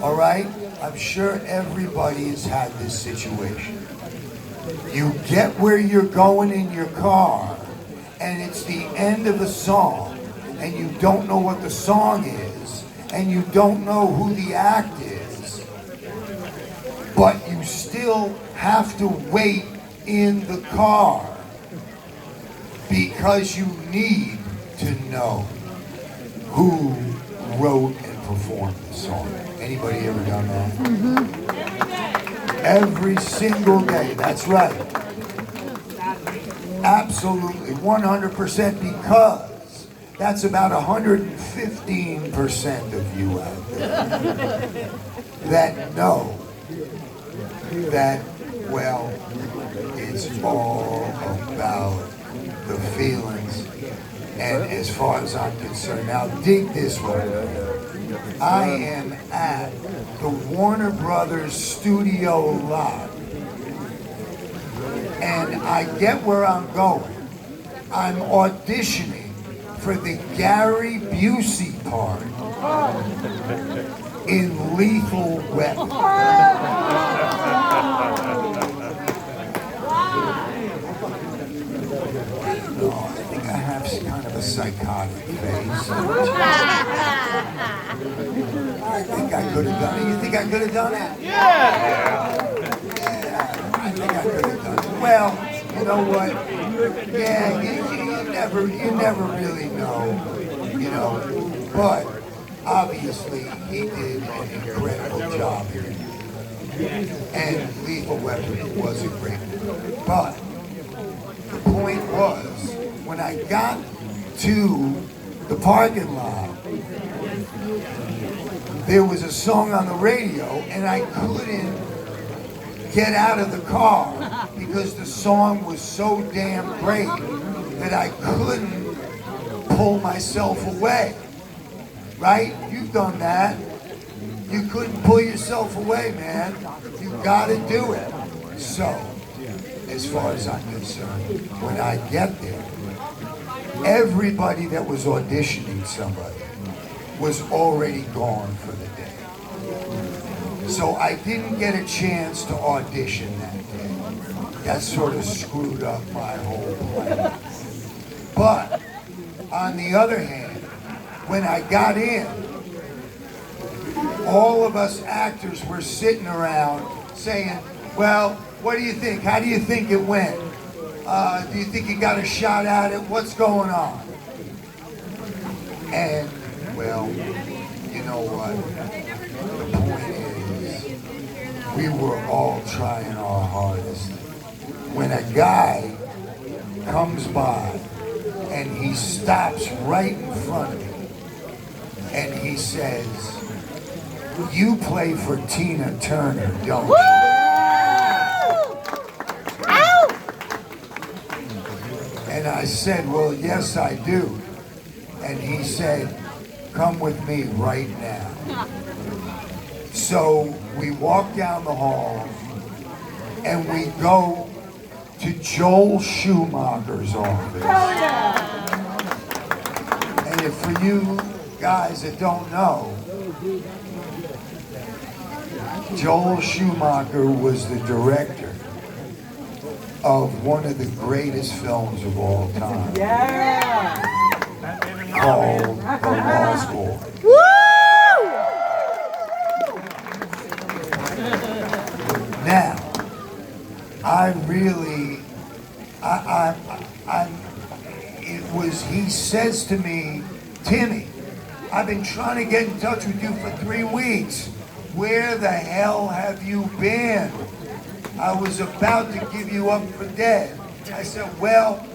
All right? I'm sure everybody has had this situation. You get where you're going in your car, and it's the end of a song, and you don't know what the song is, and you don't know who the act is, but you still have to wait in the car because you need to know who wrote and performed the song. Anybody ever done that? Every single day, that's right. Absolutely, 100%, because that's about 115% of you out there that know that, well, it's all about the feelings. And as far as I'm concerned, now dig this one. I am at the Warner Brothers studio lot, and I get where I'm going. I'm auditioning for the Gary Busey part in Lethal Weapon. No, I think I have kind of a psychotic face. I think I could have done it. You think I could have done it? Yeah, I think I could have done it. Well, you know what? Yeah, you never really know, you know. But obviously, he did an incredible job here. And Lethal Weapon was a great movie. But the point was, when I got to the parking lot, there was a song on the radio, and I couldn't get out of the car because the song was so damn great that I couldn't pull myself away. Right? You've done that. You couldn't pull yourself away, man. You gotta do it. So, as far as I'm concerned, when I get there, everybody that was auditioning somebody was already gone for the day. So I didn't get a chance to audition that day. That sort of screwed up my whole plan. But on the other hand, when I got in, all of us actors were sitting around saying, well, what do you think? How do you think it went? Do you think you got a shot at it? What's going on? And, well, you know what? The point is, we were all trying our hardest. When a guy comes by and he stops right in front of me and he says, you play for Tina Turner, don't you? And I said, well, yes, I do. And he said, come with me right now. So we walk down the hall and we go to Joel Schumacher's office. And if for you guys that don't know, Joel Schumacher was the director of one of the greatest films of all time. Yeah. Called The Lost Boy. Woo! Now, he says to me, Timmy, I've been trying to get in touch with you for 3 weeks. Where the hell have you been? I was about to give you up for dead. I said, well,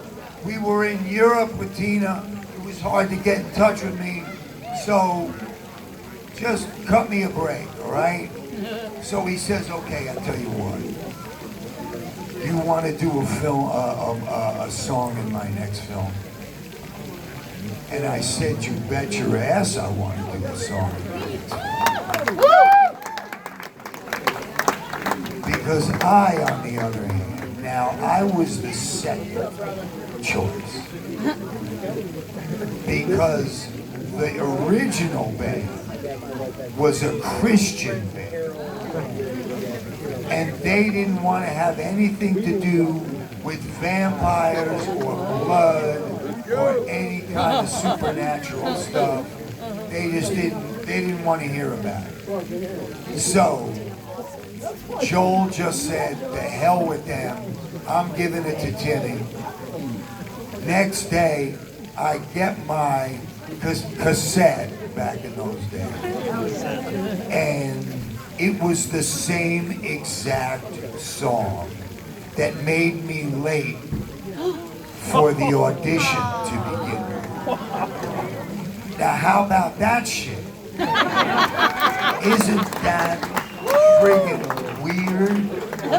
we were in Europe with Tina. It was hard to get in touch with me. So just cut me a break, all right? So he says, okay, I'll tell you what. You want to do a film, a song in my next film? And I said, you bet your ass I want to do a song in my next film. Because I, on the other hand, now I was the second choice. Because the original band was a Christian band. And they didn't want to have anything to do with vampires or blood or any kind of supernatural stuff. They didn't want to hear about it. So Joel just said, to hell with them, I'm giving it to Jimmy. Next day, I get my cassette back in those days. And it was the same exact song that made me late for the audition to begin with. Now, how about that shit? Isn't that friggin' weird?